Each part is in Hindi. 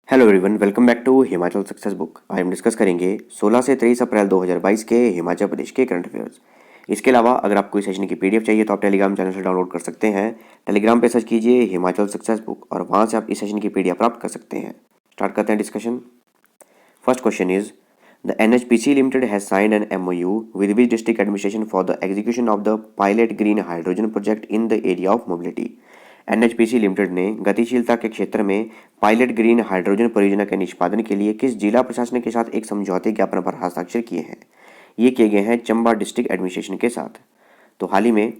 Hello everyone, welcome back to Himachal success book. आज हम डिस्कस करेंगे 16 से 23 अप्रैल 2022 के हिमाचल प्रदेश के करंट अफेयर्स। इसके अलावा अगर आपको इस सेशन की पीडीएफ चाहिए तो आप टेलीग्राम चैनल से डाउनलोड कर सकते हैं। टेलीग्राम पे सर्च कीजिए हिमाचल सक्सेस बुक और वहाँ से आप इस सेशन की पीडीएफ प्राप्त कर सकते हैं। स्टार्ट करते हैं discussion. First question is the NHPC Limited has signed an MOU with which district administration for the execution of the pilot green hydrogen project in the area of mobility। NHPC limited ने गतिशीलता के क्षेत्र में पायलट ग्रीन हाइड्रोजन परियोजना के निष्पादन के लिए किस जिला प्रशासन के साथ एक समझौते ज्ञापन पर हस्ताक्षर किए हैं? ये किए गए हैं चंबा डिस्ट्रिक्ट एडमिनिस्ट्रेशन के साथ। तो हाल ही में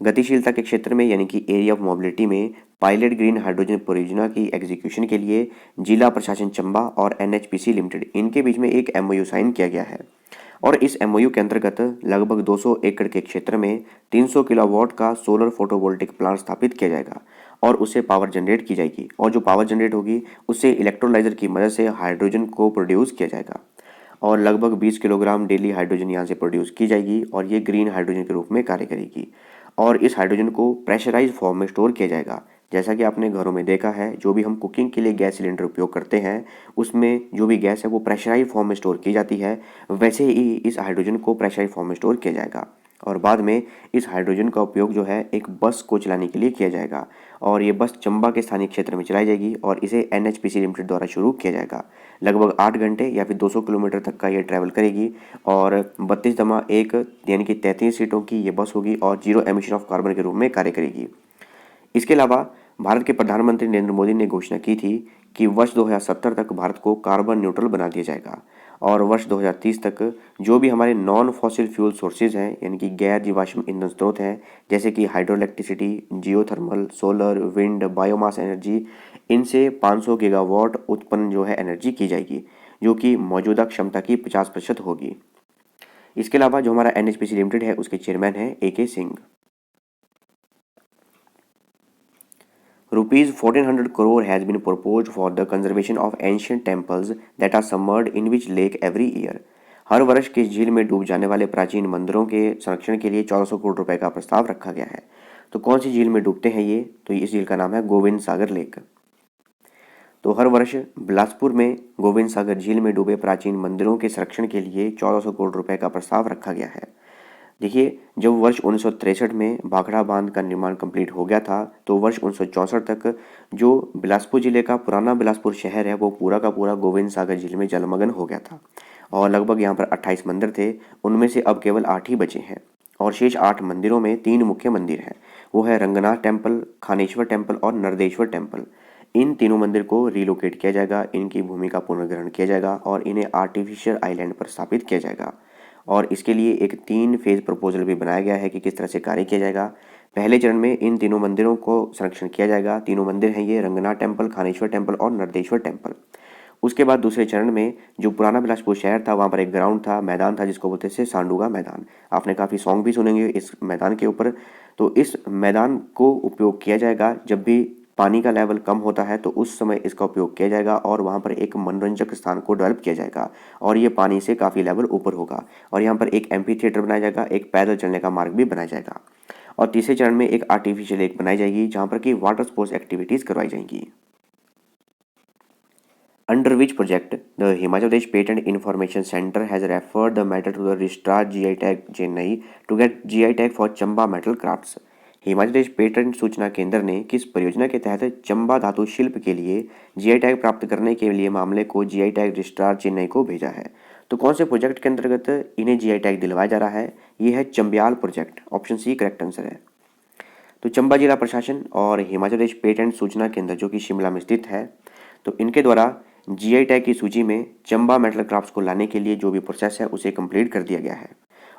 गतिशीलता के क्षेत्र में यानी कि एरिया ऑफ मोबिलिटी में पायलट ग्रीन हाइड्रोजन परियोजना की एग्जीक्यूशन के लिए जिला प्रशासन चंबा और NHPC लिमिटेड इनके बीच में एक MOU साइन किया गया है और इस MOU के अंतर्गत लगभग 200 एकड़ के क्षेत्र में 300 किलोवाट का सोलर फोटोवोल्टिक प्लांट स्थापित किया जाएगा और उससे पावर जनरेट की जाएगी और जो पावर जनरेट होगी उससे इलेक्ट्रोलाइजर की मदद से हाइड्रोजन को प्रोड्यूस किया जाएगा और लगभग 20 किलोग्राम डेली हाइड्रोजन यहाँ से प्रोड्यूस की जाएगी और ये ग्रीन हाइड्रोजन के रूप में कार्य करेगी और इस हाइड्रोजन को प्रेशराइज फॉर्म में स्टोर किया जाएगा। जैसा कि आपने घरों में देखा है, जो भी हम कुकिंग के लिए गैस सिलेंडर उपयोग करते हैं उसमें जो भी गैस है वो प्रेशराइज फॉर्म में स्टोर की जाती है, वैसे ही इस हाइड्रोजन को प्रेशराइज फॉर्म में स्टोर किया जाएगा और बाद में इस हाइड्रोजन का उपयोग जो है एक बस को चलाने के लिए किया जाएगा और ये बस चंबा के स्थानीय क्षेत्र में चलाई जाएगी और इसे NHPC लिमिटेड द्वारा शुरू किया जाएगा। लगभग 8 घंटे या फिर 200 किलोमीटर तक का ये ट्रैवल करेगी और 32.1 यानी कि 33 सीटों की ये बस होगी और जीरो एमिशन ऑफ कार्बन के रूप में कार्य करेगी। इसके अलावा भारत के प्रधानमंत्री नरेंद्र मोदी ने घोषणा की थी कि वर्ष 2070 तक भारत को कार्बन न्यूट्रल बना दिया जाएगा और वर्ष 2030 तक जो भी हमारे नॉन फॉसिल फ्यूल सोर्सेज हैं यानी कि गैर जीवाश्म ईंधन स्रोत हैं जैसे कि hydro electricity, geothermal, solar, wind, biomass energy, इनसे 500 गीगावाट उत्पन्न जो है एनर्जी की जाएगी जो कि मौजूदा क्षमता की 50% होगी। इसके अलावा जो हमारा NHPC लिमिटेड है उसके चेयरमैन हैं AK Singh. Rupees 1400 crore has been proposed for the conservation of ancient temples that are submerged in which lake every year। हर वर्ष किस झील में डूब जाने वाले प्राचीन मंदिरों के संरक्षण के लिए 1400 करोड़ रुपए का प्रस्ताव रखा गया है। तो कौन सी झील में डूबते हैं ये? तो इस झील का नाम है गोविंद सागर लेक। तो हर वर्ष बिलासपुर में गोविंद सागर झील में डूबे प्राचीन मंदिरों के संरक्षण के लिए 1400 करोड़ रुपए का प्रस्ताव रखा गया है। देखिए, जब वर्ष 1963 में भाखड़ा बांध का निर्माण कंप्लीट हो गया था तो वर्ष 1964 तक जो बिलासपुर जिले का पुराना बिलासपुर शहर है वो पूरा का पूरा गोविंद सागर झील में जलमग्न हो गया था और लगभग यहाँ पर 28 मंदिर थे, उनमें से अब केवल 8 ही बचे हैं और शेष 8 मंदिरों में 3 मुख्य मंदिर हैं, वो है रंगनाथ टेम्पल, खानेश्वर टेम्पल और नरदेश्वर टेम्पल। इन तीनों मंदिर को रिलोकेट किया जाएगा, इनकी भूमि का पुनर्ग्रहण किया जाएगा और इन्हें आर्टिफिशियल आइलैंड पर स्थापित किया जाएगा और इसके लिए एक 3 फेज प्रपोजल भी बनाया गया है कि किस तरह से कार्य किया जाएगा। पहले चरण में इन तीनों मंदिरों को संरक्षण किया जाएगा। तीनों मंदिर हैं ये रंगनाथ टेम्पल, खानेश्वर टेम्पल और नरदेश्वर टेम्पल। उसके बाद दूसरे चरण में जो पुराना बिलासपुर शहर था वहाँ पर एक ग्राउंड था, मैदान था जिसको बोलते थे सांडूगा मैदान। आपने काफ़ी सॉन्ग भी सुनेंगे इस मैदान के ऊपर। तो इस मैदान को उपयोग किया जाएगा जब भी पानी का लेवल कम होता है तो उस समय इसका उपयोग किया जाएगा और वहाँ पर एक मनोरंजक स्थान को डेवलप किया जाएगा और ये पानी से काफ़ी लेवल ऊपर होगा और यहाँ पर एक एम्फी थिएटर बनाया जाएगा, एक पैदल चलने का मार्ग भी बनाया जाएगा और तीसरे चरण में एक आर्टिफिशियल लेक बनाई जाएगी जहाँ पर कि वाटर स्पोर्ट्स एक्टिविटीज़ करवाई जाएंगी। Under which project the Himachal Pradesh Patent Information Center has referred the matter to the registrar GI tag Chennai to get GI tag for Chamba metal crafts. Himachal Pradesh patent सूचना केंद्र ने किस परियोजना के तहत चंबा धातु शिल्प के लिए GI टैग प्राप्त करने के लिए मामले को GI टैग रजिस्ट्रार चेन्नई को भेजा है? तो कौन से प्रोजेक्ट के अंतर्गत इन्हें GI टैग दिलवाया जा रहा है? ये है Chambyal project. Option C correct answer है। तो चंबा जिला प्रशासन और हिमाचल प्रदेश पेटेंट सूचना केंद्र जो कि शिमला में स्थित है, तो इनके द्वारा GI टैग की सूची में चंबा मेटल क्राफ्ट्स को लाने के लिए जो भी प्रोसेस है उसे कंप्लीट कर दिया गया है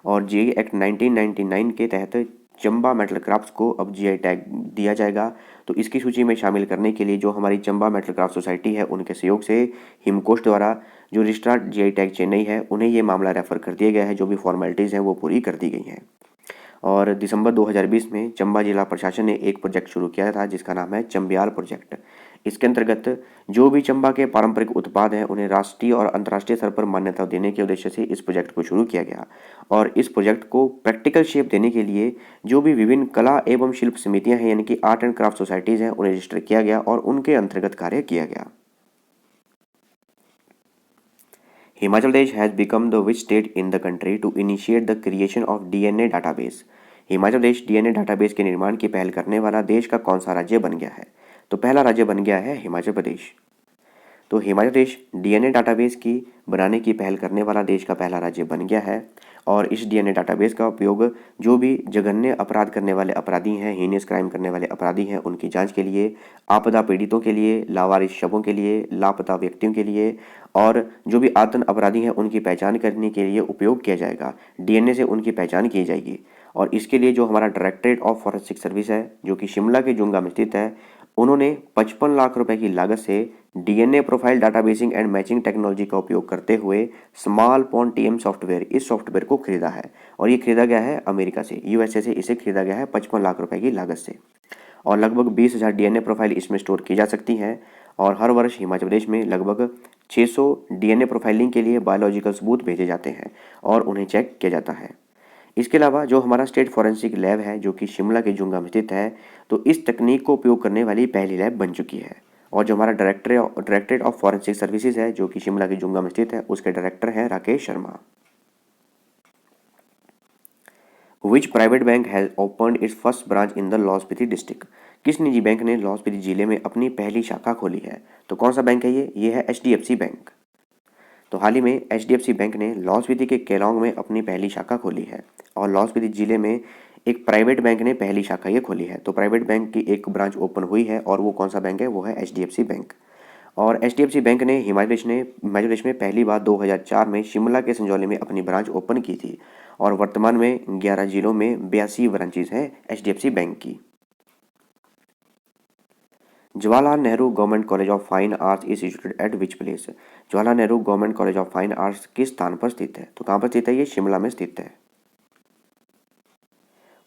और GI एक्ट 1999 के तहत चंबा मेटल क्राफ्ट्स को अब GI टैग दिया जाएगा। तो इसकी सूची में शामिल करने के लिए जो हमारी चंबा मेटल क्राफ्ट सोसाइटी है उनके सहयोग से हिमकोश द्वारा जो रजिस्ट्रार GI टैग चेन्नई है उन्हें ये मामला रेफर कर दिया गया है। जो भी फॉर्मेलिटीज़ हैं वो पूरी कर दी गई हैं और दिसंबर 2020 में चंबा जिला प्रशासन ने एक प्रोजेक्ट शुरू किया था जिसका नाम है चंब्याल प्रोजेक्ट। इसके अंतर्गत जो भी चंबा के पारंपरिक उत्पाद हैं उन्हें राष्ट्रीय और अंतर्राष्ट्रीय स्तर पर मान्यता देने के उद्देश्य से इस प्रोजेक्ट को शुरू किया गया और इस प्रोजेक्ट को प्रैक्टिकल शेप देने के लिए जो भी विभिन्न कला एवं शिल्प समितियां हैं यानी कि आर्ट एंड क्राफ्ट सोसाइटीज़ हैं उन्हें रजिस्टर किया गया और उनके अंतर्गत कार्य किया गया। Himachal Pradesh has become the which state in the country to initiate the creation of DNA database. Himachal Pradesh DNA database के निर्माण की पहल करने वाला देश का कौन सा राज्य बन गया है? तो पहला राज्य बन गया है हिमाचल प्रदेश। तो हिमाचल प्रदेश डीएनए डाटाबेस की बनाने की पहल करने वाला देश का पहला राज्य बन गया है। और इस डीएनए डाटाबेस का उपयोग जो भी जघन्य अपराध करने वाले अपराधी हैं, हीनियस क्राइम करने वाले अपराधी हैं, उनकी जांच के लिए, आपदा पीड़ितों के लिए, लावारिस शवों के लिए, लापता व्यक्तियों के लिए और जो भी आतंक अपराधी हैं उनकी पहचान करने के लिए उपयोग किया जाएगा। डीएनए से उनकी पहचान की जाएगी। और इसके लिए जो हमारा डायरेक्टरेट ऑफ फॉरेंसिक सर्विस है, जो कि शिमला के जुंगा में स्थित है, उन्होंने 55 लाख रुपए की लागत से DNA profile databasing and matching technology का उपयोग करते हुए स्मॉल पॉन टीएम सॉफ्टवेयर, इस सॉफ्टवेयर को खरीदा है। और ये खरीदा गया है अमेरिका से, यूएसए से इसे खरीदा गया है 55 लाख रुपए की लागत से। और लगभग 20,000 डीएनए प्रोफाइल इसमें स्टोर की जा सकती हैं। और हर वर्ष हिमाचल प्रदेश में लगभग 600 डीएनए प्रोफाइलिंग के लिए बायोलॉजिकल सबूत भेजे जाते हैं और उन्हें चेक किया जाता है। इसके अलावा जो हमारा स्टेट फॉरेंसिक लैब है, जो कि शिमला के जुंगा में स्थित है, तो इस तकनीक को उपयोग करने वाली पहली लैब बन चुकी है। और जो हमारा डायरेक्टरेट ऑफ फॉरेंसिक सर्विसेज है, जो कि शिमला के जुंगा में स्थित है, उसके डायरेक्टर हैं Rakesh Sharma. Which private bank has opened its first branch in the Lahaul Spiti district? किस निजी बैंक ने लाहौल स्पीति जिले में अपनी पहली शाखा खोली है? तो कौन सा बैंक है ये है एचडीएफसी बैंक। तो हाल ही में एचडीएफसी बैंक ने लाहौल स्पीति के केलांग में अपनी पहली शाखा खोली है। और लाहौल स्पीति जिले में एक प्राइवेट बैंक ने पहली शाखा ये खोली है। तो प्राइवेट बैंक की एक ब्रांच ओपन हुई है और वो कौन सा बैंक है? वो है एचडीएफसी बैंक। और एचडीएफसी बैंक ने हिमाचल प्रदेश में पहली बार 2004 में शिमला के संजौली में अपनी ब्रांच ओपन की थी। और वर्तमान में 11 जिलों में 82 ब्रांचेज हैं एचडीएफसी बैंक की। Jawaharlal Nehru government college of fine arts is situated at which place? Jawaharlal Nehru government college of fine arts किस स्थान पर स्थित है? तो कहाँ पर स्थित है? ये शिमला में स्थित है।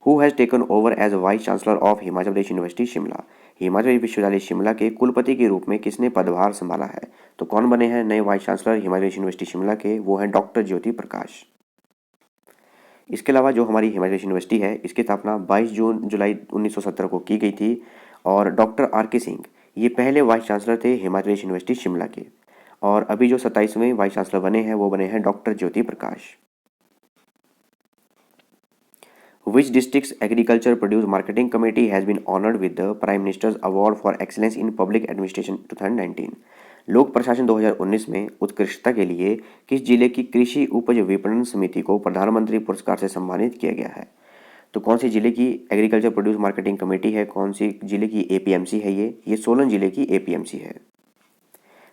Who has taken over as vice chancellor of Himachal Pradesh university Shimla? Himachal Pradesh विश्वविद्यालय शिमला के कुलपति के रूप में किसने पदभार संभाला है? तो कौन बने हैं नए vice chancellor Himachal Pradesh university Shimla के? वो हैं डॉक्टर ज्योति प्रकाश। इसके अलावा जो हमारी हिमाचल प्रदेश यूनिवर्सिटी है, इसकी स्थापना 22 जुलाई 1970 को की गई थी। और डॉक्टर आर के सिंह ये पहले वाइस चांसलर थे हिमाचल प्रदेश यूनिवर्सिटी शिमला के। और अभी जो 27वें वाइस चांसलर बने हैं वो बने हैं doctor Jyoti Prakash. Which district's agriculture produce marketing committee has been honored with the Prime Minister's Award for Excellence in Public Administration 2019? लोक प्रशासन 2019 में उत्कृष्टता के लिए किस जिले की कृषि उपज विपणन समिति को प्रधानमंत्री पुरस्कार से सम्मानित किया गया है? तो कौन सी जिले की एग्रीकल्चर प्रोड्यूस मार्केटिंग कमेटी है? कौन सी जिले की एपीएमसी है? ये सोलन जिले की एपीएमसी है।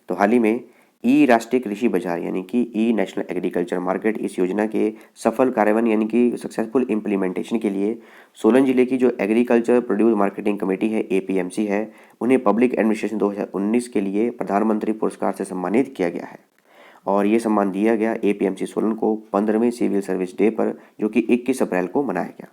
तो हाल ही में ई राष्ट्रीय कृषि बाजार यानी कि ई नेशनल एग्रीकल्चर मार्केट, इस योजना के सफल कार्यान्वयन यानी कि सक्सेसफुल इम्प्लीमेंटेशन के लिए सोलन जिले की जो एग्रीकल्चर प्रोड्यूस मार्केटिंग कमेटी है, एपीएमसी है, उन्हें पब्लिक एडमिनिस्ट्रेशन 2019 के लिए प्रधानमंत्री पुरस्कार से सम्मानित किया गया है। और ये सम्मान दिया गया एपीएमसी सोलन को 15वें सिविल सर्विस डे पर, जो कि 21 अप्रैल को मनाया गया।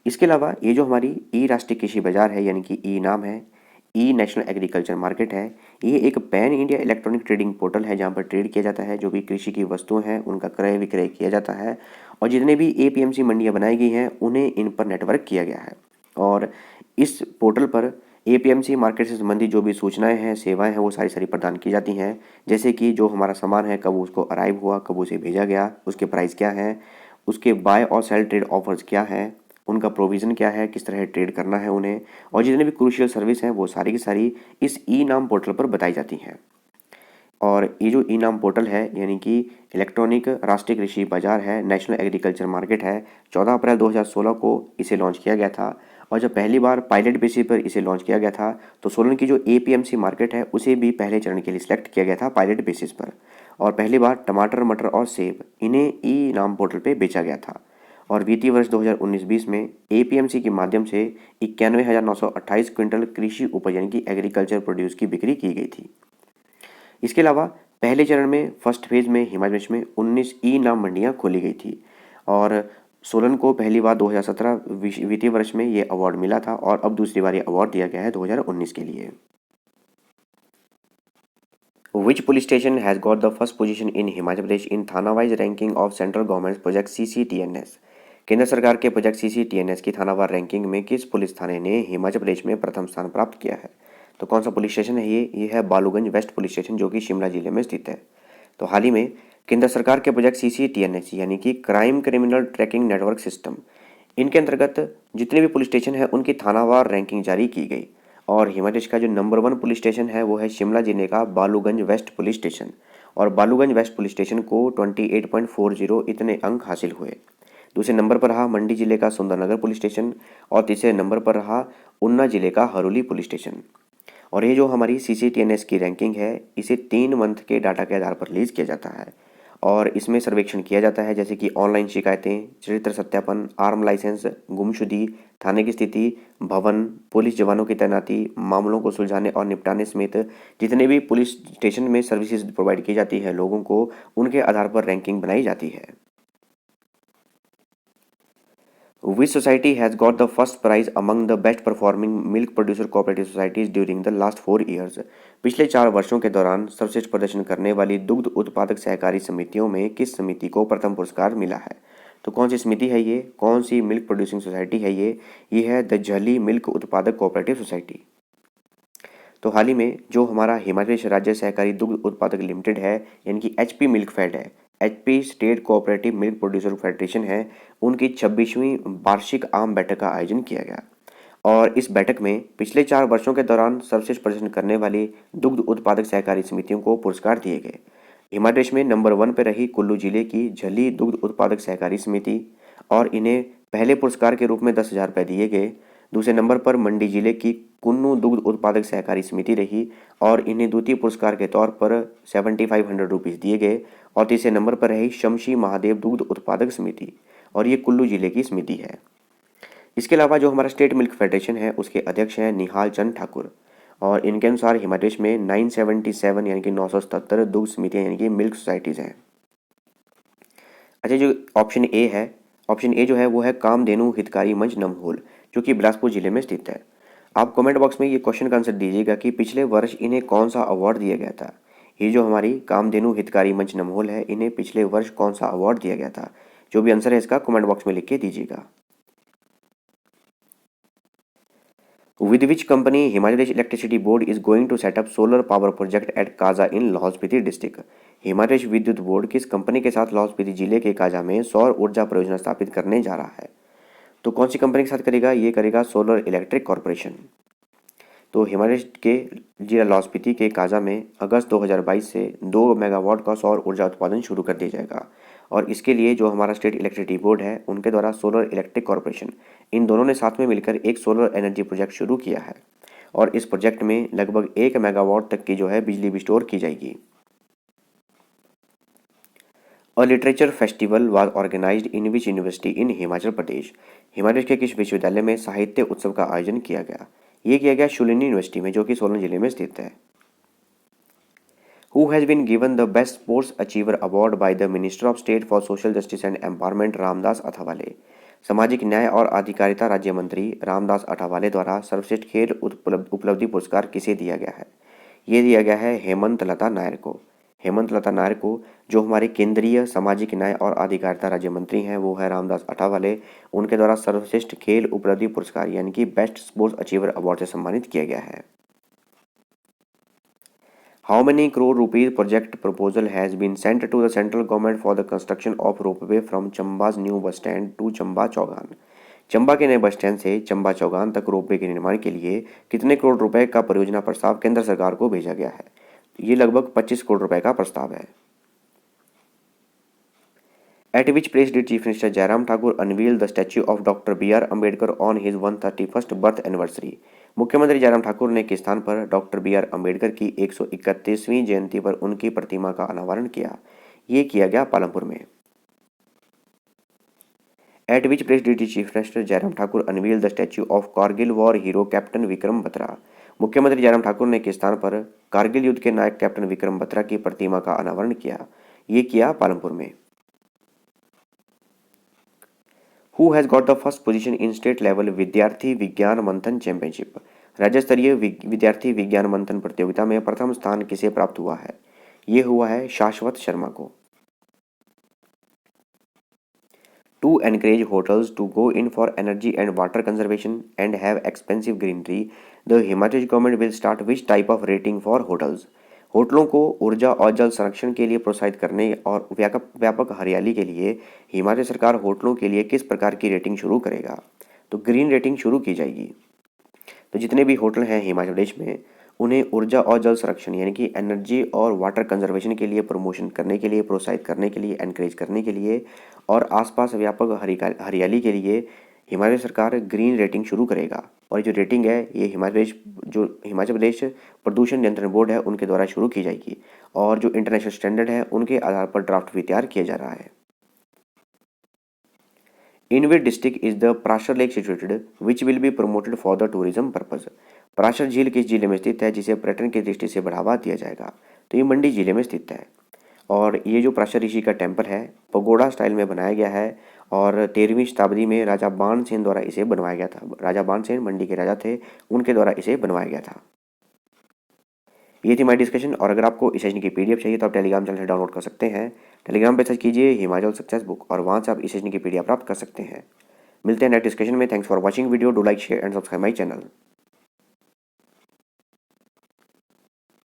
इसके अलावा ये जो हमारी ई राष्ट्रीय कृषि बाजार है यानी कि ई नाम है, ई नेशनल एग्रीकल्चर मार्केट है, ये एक pan India electronic trading portal है जहाँ पर ट्रेड किया जाता है। जो भी कृषि की वस्तुएं हैं उनका क्रय विक्रय किया जाता है। और जितने भी एपीएमसी मंडियाँ बनाई गई हैं उन्हें इन पर नेटवर्क किया गया है। और इस पोर्टल पर एपीएमसी मार्केट से संबंधित जो भी सूचनाएं हैं, सेवाएं हैं, वो सारी सारी प्रदान की जाती हैं। जैसे कि जो हमारा सामान है, कब उसको अराइव हुआ, कब उसे भेजा गया, उसके प्राइस क्या हैं, उसके बाय और सेल ट्रेड ऑफर्स क्या हैं, उनका प्रोविज़न क्या है, किस तरह ट्रेड करना है उन्हें, और जितने भी क्रूशियल सर्विस हैं वो सारी की सारी इस ई नाम पोर्टल पर बताई जाती हैं। और ये जो ई नाम पोर्टल है यानी कि इलेक्ट्रॉनिक राष्ट्रीय कृषि बाजार है, नेशनल एग्रीकल्चर मार्केट है, 14 अप्रैल 2016 को इसे लॉन्च किया गया था। और जब पहली बार पायलट बेसिस पर इसे लॉन्च किया गया था तो सोलन की जो एपीएमसी मार्केट है उसे भी पहले चरण के लिए सिलेक्ट किया गया था पायलट बेसिस पर। और पहली बार टमाटर, मटर और सेब इन्हें ई नाम पोर्टल पर बेचा गया था। और वित्तीय वर्ष 2019-20 में एपीएमसी के माध्यम से 91,928 क्विंटल कृषि उपज यानी कि एग्रीकल्चर प्रोड्यूस की बिक्री की गई थी। इसके अलावा पहले चरण में फर्स्ट फेज में हिमाचल प्रदेश में 19 ई नाम मंडियां खोली गई थी। और सोलन को पहली बार 2017 वित्तीय वर्ष में ये अवार्ड मिला था और अब दूसरी बार ये अवार्ड दिया गया है 2019 के लिए। Which police station has got the first position in Himachal Pradesh in थाना-वाइज ranking of central government project CCTNS? केंद्र सरकार के प्रोजेक्ट CCTNS की थानावार रैंकिंग में किस पुलिस थाने ने हिमाचल प्रदेश में प्रथम स्थान प्राप्त किया है? तो कौन सा पुलिस स्टेशन है ये है बालूगंज वेस्ट पुलिस स्टेशन, जो कि शिमला जिले में स्थित है। तो हाल ही में केंद्र सरकार के प्रोजेक्ट CCTNS यानी कि crime criminal tracking network system, इनके अंतर्गत जितने भी पुलिस स्टेशन है उनकी थानावार रैंकिंग जारी की गई। और हिमाचल प्रदेश का जो नंबर 1 पुलिस स्टेशन है वो है शिमला जिले का बालूगंज वेस्ट पुलिस स्टेशन। और बालूगंज वेस्ट पुलिस स्टेशन को 28.40 इतने अंक हासिल हुए। दूसरे नंबर पर रहा मंडी जिले का सुंदरनगर पुलिस स्टेशन और तीसरे नंबर पर रहा ऊना जिले का हरोली पुलिस स्टेशन। और ये जो हमारी CCTNS की रैंकिंग है इसे 3 मंथ के डाटा के आधार पर रिलीज किया जाता है। और इसमें सर्वेक्षण किया जाता है जैसे कि ऑनलाइन शिकायतें, चरित्र सत्यापन, आर्म लाइसेंस, गुमशुदगी, थाने की स्थिति, भवन, पुलिस जवानों की तैनाती, मामलों को सुलझाने और निपटाने समेत जितने भी पुलिस स्टेशन में सर्विसेज प्रोवाइड की जाती है लोगों को, उनके आधार पर रैंकिंग बनाई जाती है। Which society has got the first prize among the best performing milk producer cooperative societies during the last 4 years? पिछले 4 वर्षों के दौरान सर्वश्रेष्ठ प्रदर्शन करने वाली दुग्ध उत्पादक सहकारी समितियों में किस समिति को प्रथम पुरस्कार मिला है? तो कौन सी समिति है ये, कौन सी मिल्क प्रोड्यूसिंग सोसाइटी है ये है द झली मिल्क उत्पादक कोऑपरेटिव सोसाइटी। तो हाल ही में जो हमारा हिमाचल प्रदेश राज्य सहकारी दुग्ध उत्पादक लिमिटेड है यानी कि HP मिल्क फेड है, HP state cooperative milk producer federation है, उनकी 26वीं वार्षिक आम बैठक का आयोजन किया गया। और इस बैठक में पिछले 4 वर्षों के दौरान सर्वश्रेष्ठ प्रदर्शन करने वाली दुग्ध उत्पादक सहकारी समितियों को पुरस्कार दिए गए। हिमाचल प्रदेश में नंबर 1 पर रही कुल्लू जिले की झली दुग्ध उत्पादक सहकारी समिति और इन्हें पहले पुरस्कार के रूप में 10,000 रुपये दिए गए। दूसरे नंबर पर मंडी जिले की कुन्नू दुग्ध उत्पादक सहकारी समिति रही और इन्हें द्वितीय पुरस्कार के तौर पर 7500 रुपीज़ दिए गए। और तीसरे नंबर पर रही शमशी महादेव दुग्ध उत्पादक समिति और ये कुल्लू जिले की समिति है। इसके अलावा जो हमारा स्टेट मिल्क फेडरेशन है उसके अध्यक्ष हैं निहाल चंद ठाकुर और इनके अनुसार हिमाचल प्रदेश में 977 यानी कि 977 दुग्ध समितियाँ यानी कि मिल्क सोसाइटीज़ हैं। अच्छा, जो ऑप्शन ए है, ऑप्शन ए जो है वो है कामधेनु हितकारी मंच नमहोल जो कि बिलासपुर जिले में स्थित है। आप कमेंट बॉक्स में ये क्वेश्चन का आंसर दीजिएगा कि पिछले वर्ष इन्हें कौन सा अवार्ड दिया गया था। ये जो हमारी कामधेनु हितकारी मंच नमहोल है इन्हें पिछले वर्ष कौन सा अवार्ड दिया गया था। जो भी आंसर है इसका कमेंट बॉक्स में लिख के दीजिएगा। With which company Himachal Pradesh Electricity Board is going to set up solar power project at Kaza in Lahaul Spiti district? Himachal Pradesh विद्युत बोर्ड किस कंपनी के साथ लाहौल स्पीति जिले के काजा में सौर ऊर्जा परियोजना स्थापित करने जा रहा है? तो कौन सी कंपनी के साथ करेगा? ये करेगा सोलर इलेक्ट्रिक कॉरपोरेशन। तो हिमाचल के जिला लाहौल स्पीति के काजा में अगस्त 2022 से 2 मेगावाट का सौर ऊर्जा उत्पादन शुरू कर दिया जाएगा। और इसके लिए जो हमारा स्टेट इलेक्ट्रिसिटी बोर्ड है उनके द्वारा सोलर इलेक्ट्रिक कॉरपोरेशन, इन दोनों ने साथ में मिलकर एक सोलर एनर्जी प्रोजेक्ट शुरू किया है। और इस प्रोजेक्ट में लगभग 1 मेगावाट तक की जो है बिजली भी स्टोर की जाएगी। A literature festival was organised in which university in Himachal Pradesh? Himachal Pradesh के किस विश्वविद्यालय में साहित्य उत्सव का आयोजन किया गया? ये किया गया शूलिनी यूनिवर्सिटी में जो कि सोलन जिले में स्थित है। Who has been given the Best Sports Achiever Award by the Minister of State for Social Justice and Empowerment Ramdas Athawale? सामाजिक न्याय और अधिकारिता राज्य मंत्री रामदास अठावले द्वारा सर्वश्रेष्ठ खेल उपलब्धि पुरस्कार किसे दिया गया है? ये दिया गया है हेमंत लता नायर को। हेमंत लता नायर को जो हमारे केंद्रीय सामाजिक न्याय और अधिकारिता राज्य मंत्री हैं वो है रामदास अठावले, उनके द्वारा सर्वश्रेष्ठ खेल उपलब्धि पुरस्कार यानी कि बेस्ट स्पोर्ट्स अचीवर अवार्ड से सम्मानित किया गया है। How many crore rupees project proposal has been sent to the central government for the construction of ropeway from Chamba's new bus stand to Chamba Chaugan? Chamba के नए बस स्टैंड से चंबा चौगान तक रोपवे के निर्माण के लिए कितने करोड़ रुपए का परियोजना प्रस्ताव केंद्र सरकार को भेजा गया है? ये लगभग 25 करोड़ रुपए का प्रस्ताव है। At which place did Chief Minister Jairam Thakur unveil the statue of Dr. B.R. Ambedkar on his 131st birth anniversary? मुख्यमंत्री जयराम ठाकुर ने किस स्थान पर डॉक्टर B.R. अम्बेडकर की 131वीं जयंती पर उनकी प्रतिमा का अनावरण किया? ये किया गया पालमपुर में। At which place did Chief Minister Jairam Thakur unveil the statue of Kargil war hero captain Vikram Batra? मुख्यमंत्री जयराम ठाकुर ने किस स्थान पर कारगिल युद्ध के नायक कैप्टन विक्रम बत्रा की प्रतिमा का अनावरण किया? ये किया पालमपुर में। Who has got the first position in state level विद्यार्थी विज्ञान मंथन चैंपियनशिप? राज्य स्तरीय विद्यार्थी विज्ञान मंथन प्रतियोगिता में प्रथम स्थान किसे प्राप्त हुआ है? ये हुआ है शाश्वत शर्मा को। To encourage hotels to go in for energy and water conservation and have expensive greenery, the Himachal Pradesh government will start which type of rating for hotels? होटलों को ऊर्जा और जल संरक्षण के लिए प्रोत्साहित करने और व्यापक हरियाली के लिए हिमाचल सरकार होटलों के लिए किस प्रकार की रेटिंग शुरू करेगा? तो ग्रीन रेटिंग शुरू की जाएगी। तो जितने भी होटल हैं हिमाचल प्रदेश में, उन्हें ऊर्जा और जल संरक्षण यानी कि एनर्जी और वाटर कंजर्वेशन के लिए प्रमोशन करने के लिए, प्रोत्साहित करने के लिए, एनकरेज करने के लिए और आसपास व्यापक हरियाली के लिए हिमाचल सरकार ग्रीन रेटिंग शुरू करेगा। और जो रेटिंग है ये हिमाचल प्रदेश प्रदूषण नियंत्रण बोर्ड है उनके द्वारा शुरू की जाएगी और जो इंटरनेशनल स्टैंडर्ड है उनके आधार पर ड्राफ्ट भी तैयार किया जा रहा है। In which district is the Prashar Lake situated, which will be promoted for the tourism purpose? Parashar झील किस जिले में स्थित है जिसे पर्यटन की दृष्टि से बढ़ावा दिया जाएगा? तो ये मंडी जिले में स्थित है। और ये जो पराशर ऋषि का टेम्पल है पगोड़ा स्टाइल में बनाया गया है और 13वीं शताब्दी में राजा बाणसेन द्वारा इसे बनवाया गया था। राजा बाणसेन मंडी के राजा थे, उनके द्वारा इसे बनवाया गया था। ये थी हमारी डिस्कशन। और अगर आपको इस सेशन की पीडीएफ चाहिए तो आप टेलीग्राम चैनल से डाउनलोड कर सकते हैं। टेलीग्राम पे सर्च कीजिए हिमाचल सक्सेस बुक और वहाँ से आप इस सेशन की पीडीएफ प्राप्त कर सकते हैं। मिलते हैं नेक्स्ट डिस्कशन में। Thanks for watching video. Do like share and subscribe my channel.